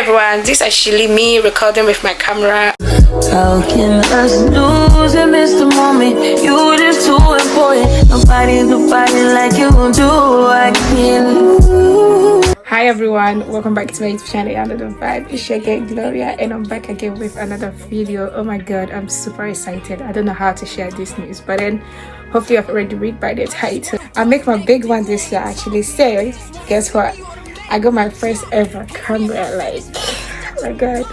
everyone, this is actually me recording with my camera. How can us lose and miss the moment? You just too important. Nobody like you do. I can't lose. Hi everyone, welcome back to my YouTube channel, another vibe. It's your girl Gloria, and I'm back again with another video. Oh my god, I'm super excited. I don't know how to share this news, but then hopefully I've already read by the title. I'll make my big one this year actually. So guess what, I got my first ever camera. Like, oh my god,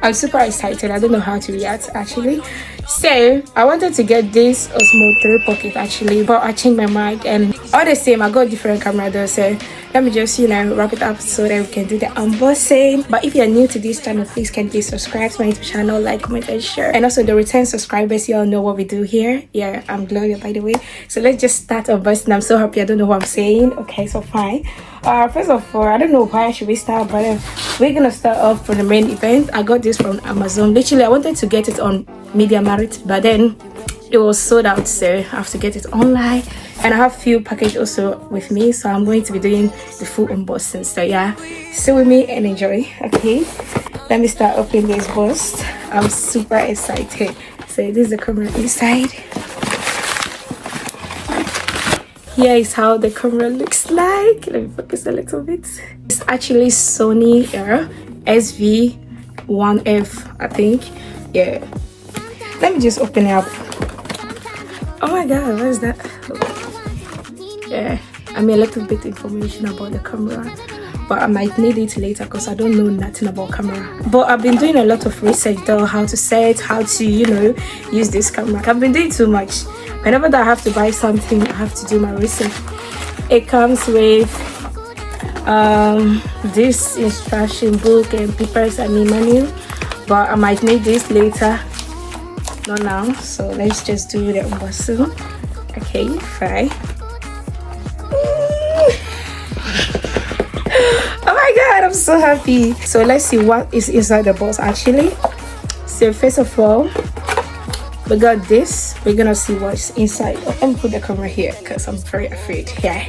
I'm super excited. I don't know how to react actually. So I wanted to get this Osmo 3 Pocket actually, but I changed my mind, and all the same I got different camera though. So let me just wrap it up so that we can do the unboxing. But if you're new to this channel, please subscribe to my YouTube channel, like, comment and share. And also the return subscribers, you all know what we do here. Yeah, I'm Gloria by the way. So let's just start unboxing. I'm so happy. I don't know what I'm saying. Okay, so fine. First of all, I don't know why should we start, but we're gonna start off from the main event. I got this from Amazon. Literally I wanted to get it on Media Market, but then it was sold out, so I have to get it online. And I have few packages also with me, so I'm going to be doing the full unboxing. So yeah, stay with me and enjoy. Okay, let me start opening this box. I'm super excited. So this is the camera inside. Here is how the camera looks like. Let me focus a little bit. It's actually SONY ZV-F1, I think. Yeah, let me just open it up. Oh my god, what is that? Yeah, I mean a little bit information about the camera, but I might need it later because I don't know nothing about camera. But I've been doing a lot of research though, how to set, how to use this camera. I've been doing too much. Whenever that I have to buy something, I have to do my research. It comes with this instruction book and papers and manual, but I might need this later, not now. So let's just do the unboxing. Okay, fine. Oh my god, I'm so happy. So let's see what is inside the box actually. So first of all, we got this. We're gonna see what's inside. Let me put the camera here because I'm very afraid. Yeah.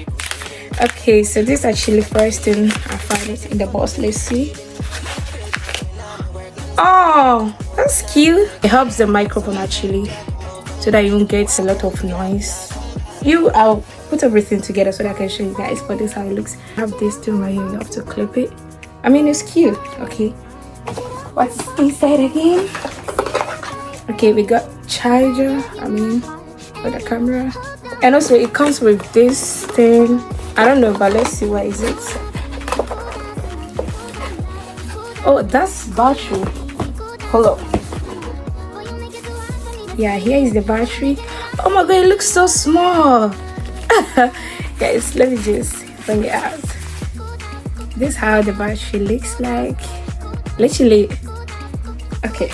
Okay, so this actually first thing I find it in the box. Let's see. Oh, that's cute. It helps the microphone actually, so that you won't get a lot of noise. I'll put everything together so that I can show you guys, but this is how it looks. I have this thing right here. You have to clip it. I mean, it's cute. Okay, what's inside again? Okay, we got charger, for the camera, and also it comes with this thing. I don't know, but let's see, what is it? Oh, that's battery. Hold up. Yeah, here is the battery. Oh my god, it looks so small. Guys, let me just bring it out. This is how the battery looks like. Literally. Okay,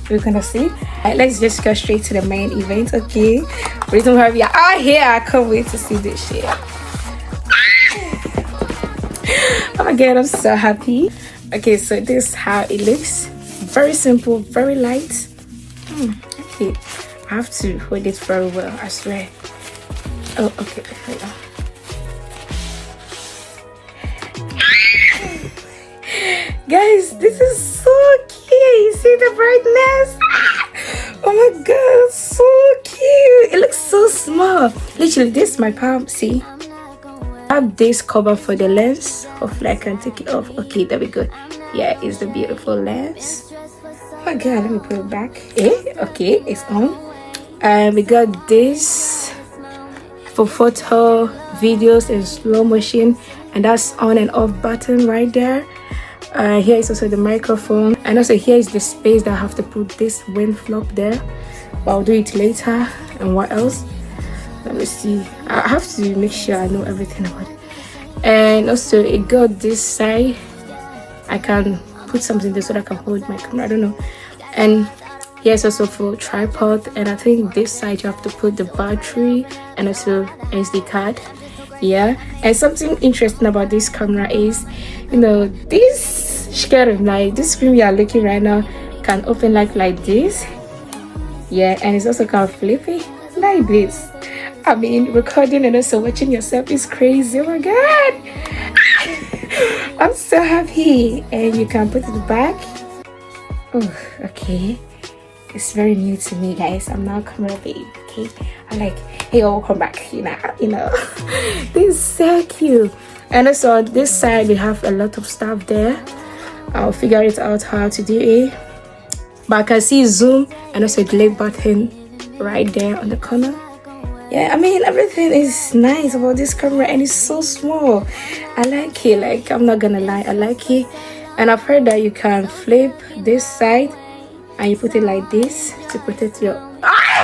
we're gonna see. Let's just go straight to the main event. Okay, reason why we are out here, I can't wait to see this shit. Oh my god, I'm so happy. Okay, so this is how it looks. Very simple, very light. Okay, I have to hold it very well, I swear. Oh, okay, hold on. Guys, this is so cute. You see the brightness? Oh my god, so cute. It looks so small. Literally, this is my palm. See, I have this cover for the lens. Hopefully I can take it off. Okay, there we go. Yeah, it's the beautiful lens. Oh my god, let me put it back. Okay, it's on. And we got this for photo, videos in slow motion, and that's on and off button right there. Here is also the microphone, and also here is the space that I have to put this wind flap there, but I'll do it later. And what else? Let me see. I have to make sure I know everything about it. And also it got this side. I can put something there so that I can hold my camera. I don't know. And here's also for tripod, and I think this side you have to put the battery and also SD card. Yeah, and something interesting about this camera is, this screen, like this screen we are looking right now, can open like this. Yeah, and it's also kind of flippy like this. I mean, recording and also watching yourself is crazy. Oh my god. I'm so happy. And you can put it back. Oh, okay. It's very new to me, guys. I'm not camera babe. Okay, I'm like, hey, welcome back. You know. This is so cute. And also on this side, we have a lot of stuff there. I'll figure it out how to do it. But I can see zoom and also delay button right there on the corner. Yeah, I mean, everything is nice about this camera and it's so small. I like it. Like, I'm not gonna lie, I like it. And I've heard that you can flip this side and you put it like this to protect your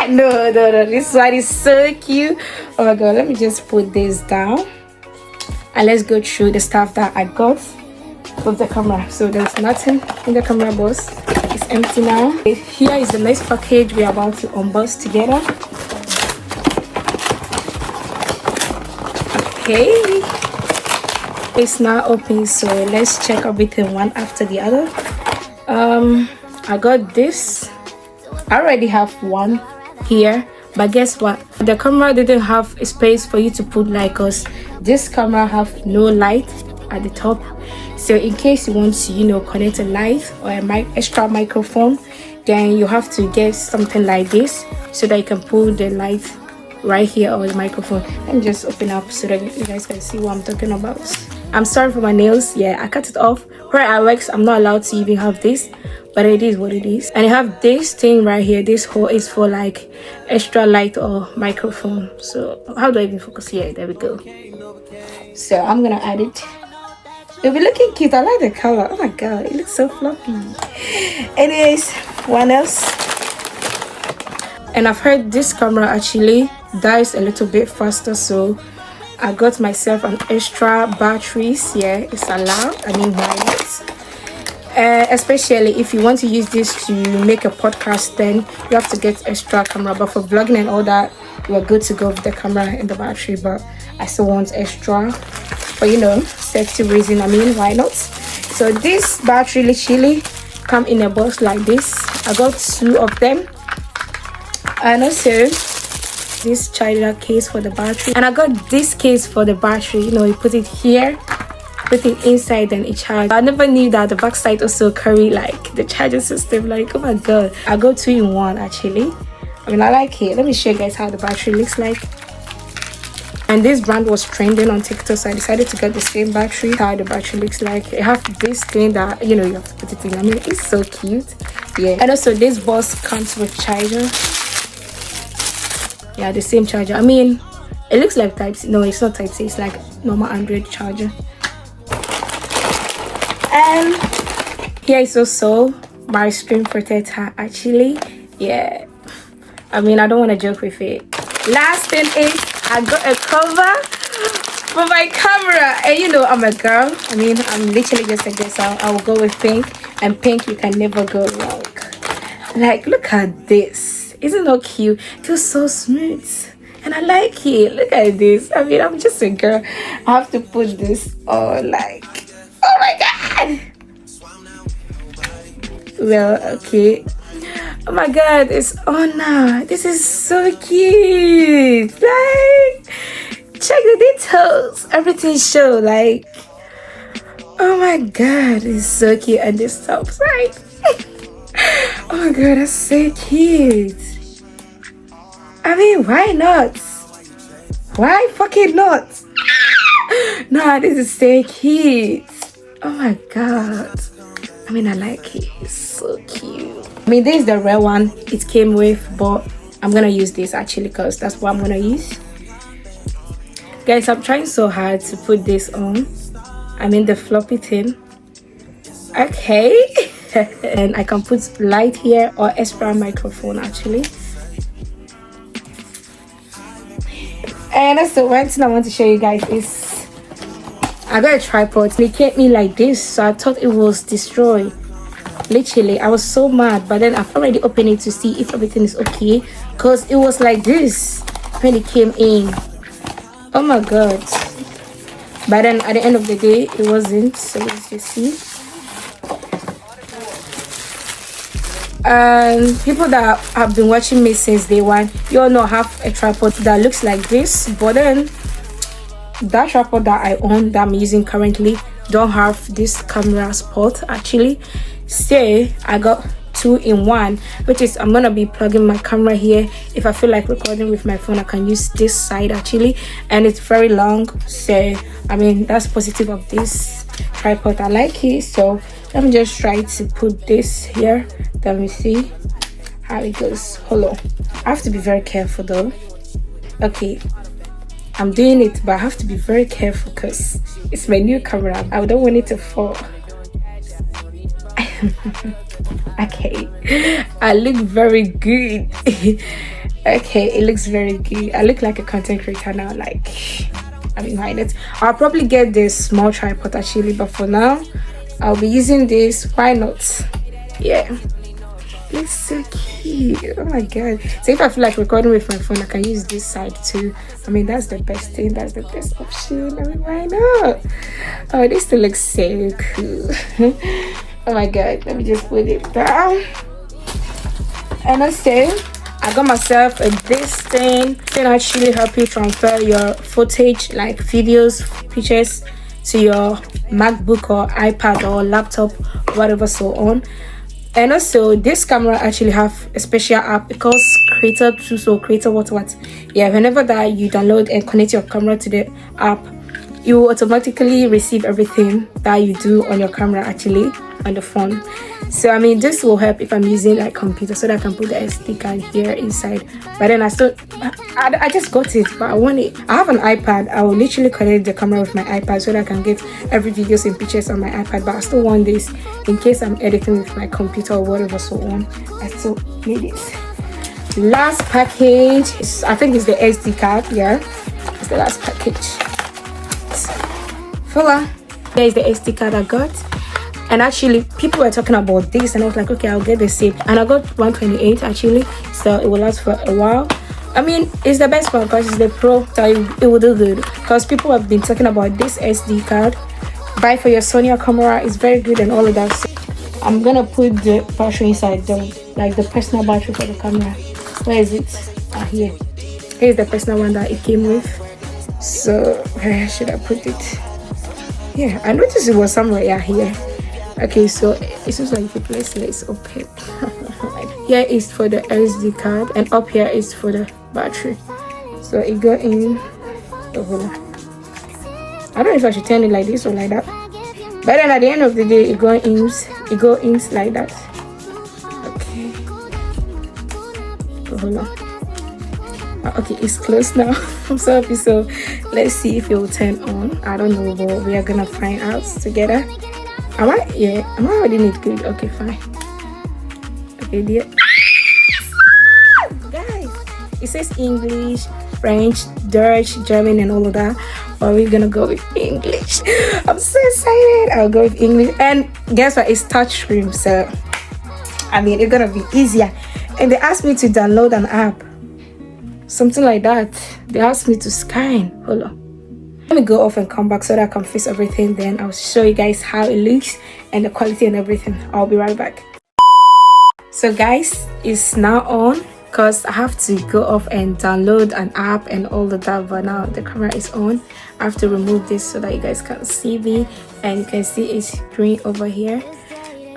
no, this one is so cute. Oh my god, let me just put this down and let's go through the stuff that I got with the camera. So there's nothing in the camera box. It's empty now. Here is the next package we're about to unbox together. Okay, it's now open, so let's check everything one after the other. I got this. I already have one here, but guess what, the camera didn't have a space for you to put light because this camera have no light at the top. So in case you want to connect a light or a extra microphone, then you have to get something like this so that you can put the light right here or the microphone. Let me just open up so that you guys can see what I'm talking about. I'm sorry for my nails. Yeah, I cut it off. Where I work, I'm not allowed to even have this, but it is what it is. And I have this thing right here. This hole is for like extra light or microphone. So how do I even focus here? There we go. So I'm gonna add it. It'll be looking cute. I like the color. Oh my god, it looks so fluffy. Anyways, what else? And I've heard this camera actually dies a little bit faster, so I got myself an extra batteries. Yeah, it's allowed. I mean, why not? Especially if you want to use this to make a podcast, then you have to get extra camera. But for vlogging and all that, we're good to go with the camera and the battery. But I still want extra for safety reason. I mean, why not? So this battery literally come in a box like this. I got 2 of them. And also this charger case for the battery, and I got this case for the battery. You put it here, put it inside, and it charges. I never knew that the back side also carry like the charging system. Like, oh my god, I got 2 in 1 actually. I mean, I like it. Let me show you guys how the battery looks like. And this brand was trending on TikTok, so I decided to get the same battery. How the battery looks like. It have this thing that you have to put it in. I mean, it's so cute. Yeah. And also this box comes with charger. Yeah, the same charger. I mean, it looks like Type-C. No, it's not Type-C. It's like normal Android charger. And here is also my screen protector actually. Yeah, I mean, I don't want to joke with it. Last thing is I got a cover for my camera, and I'm a girl. I mean, I'm literally just a girl, so I will go with pink, and pink you can never go wrong. Like, look at this. Isn't that cute? It feels so smooth and I like it. Look at this. I mean, I'm just a girl. I have to put this on, like, oh my god. Well, okay. Oh my god, it's on now. This is so cute. Like, check the details. Everything show, like, oh my god, it's so cute. And this top side. Oh my god, that's so cute. I mean, why not? Why fucking not? Nah, this is so cute. Oh my god. I mean, I like it. It's so cute. I mean, this is the rare one it came with, but I'm gonna use this actually because that's what I'm gonna use. Guys, I'm trying so hard to put this on. I mean, the floppy thing. Okay. And I can put light here or extra microphone actually. And that's the one thing I want to show you guys is I got a tripod. It came in like this, so I thought it was destroyed. Literally, I was so mad, but then I've already opened it to see if everything is okay because it was like this when it came in. Oh my god. But then at the end of the day it wasn't, so let's just see. And people that have been watching me since day one, you all know I have a tripod that looks like this, but then that tripod that I own, that I'm using currently, don't have this camera spot actually, so I got 2-in-1, which is I'm gonna be plugging my camera here. If I feel like recording with my phone, I can use this side actually, and it's very long, so I mean that's positive of this tripod. I like it. So let me just try to put this here, then we see how it goes. Hold on, I have to be very careful though. Okay, I'm doing it, but I have to be very careful because it's my new camera. I don't want it to fall. Okay, I look very good. Okay, it looks very good. I look like a content creator now. Like, I mean, why not? I'll probably get this small tripod actually, but for now I'll be using this. Why not? Yeah, it's so cute. Oh my god. So if I feel like recording with my phone, I can use this side too. I mean, that's the best thing, that's the best option. I mean, why not? Oh, this still looks so cool. Oh my god, let me just put it down. And also I got myself this thing. It can actually help you transfer your footage, like videos, pictures, to your MacBook or iPad or laptop, whatever, so on. And also this camera actually have a special app because Creator Tools or Creator what. Yeah, whenever that you download and connect your camera to the app, you will automatically receive everything that you do on your camera actually on the phone. So I mean, this will help if I'm using like computer, so that I can put the SD card here inside. But then I just got it, but I want it. I have an iPad. I will literally connect the camera with my iPad so that I can get every videos and pictures on my iPad. But I still want this in case I'm editing with my computer or whatever, so on. I still need it. Last package is, I think it's the SD card. Yeah, it's the last package. Voila, there is the SD card I got. And actually people were talking about this and I was like, okay, I'll get the same, and I got 128 actually, so it will last for a while. I mean, it's the best one because it's the Pro, so it will do good, because people have been talking about this SD card. Buy for your Sony camera, is very good and all of that. So I'm gonna put the battery inside, like the personal battery for the camera. Where is it? Here. Here's the personal one that it came with. So where should I put it? Yeah, I noticed it was somewhere here. Okay, so it seems like if you place it, it's open. Here is for the SD card, and up here is for the battery. So it go in. I don't know if I should turn it like this or like that, but then at the end of the day, it go in like that. Okay. Hold on. Okay, it's closed now. I'm so happy. So let's see if it will turn on. I don't know, but we are gonna find out together. Am I already need good? Okay, fine. Okay, dear. Guys, it says English, French, Dutch, German, and all of that. But we're gonna go with English. I'm so excited. I'll go with English. And guess what? It's touchscreen, so I mean it's gonna be easier. And they asked me to download an app, something like that. They asked me to scan. Hold on. Let me go off and come back so that I can fix everything. Then I'll show you guys how it looks and the quality and everything. I'll be right back. So guys, it's now on because I have to go off and download an app and all of that. But now the camera is on. I have to remove this so that you guys can see me, and you can see it's green over here.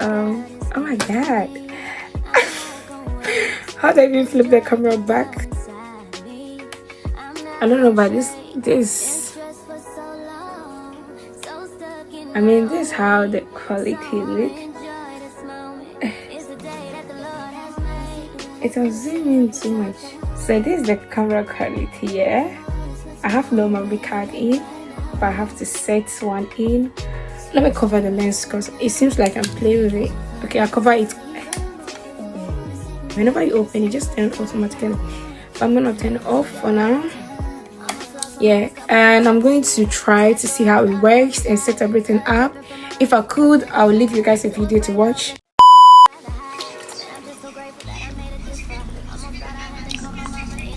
Oh my god. How do I even flip the camera back? I don't know about this. I mean, this is how the quality look. It was zooming in too much. So this is the camera quality. Yeah, I have no memory card in, but I have to set one in. Let me cover the lens because it seems like I'm playing with it. Okay, I'll cover it. Whenever you open it, just turn automatically. But I'm gonna turn it off for now. Yeah, and I'm going to try to see how it works and set everything up. If I could, I will leave you guys a video to watch.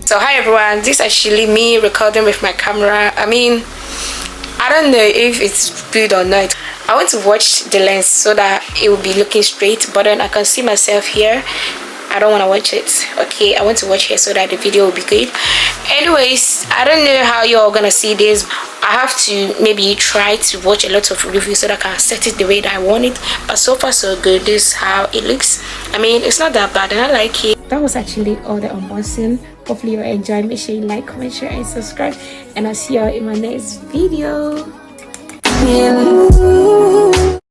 So hi everyone, this is actually me recording with my camera. I mean, I don't know if it's good or not. I want to watch the lens so that it will be looking straight, but then I can see myself here. I don't want to watch it. Okay, I want to watch here so that the video will be good. anyways, I don't know how you're gonna see this. I have to maybe try to watch a lot of reviews so that I can set it the way that I want it, but so far so good. This is how it looks. I mean, it's not that bad and I like it. That was actually all the unboxing. Hopefully you enjoy. Make sure you like, comment, share and subscribe, and I'll see you all in my next video.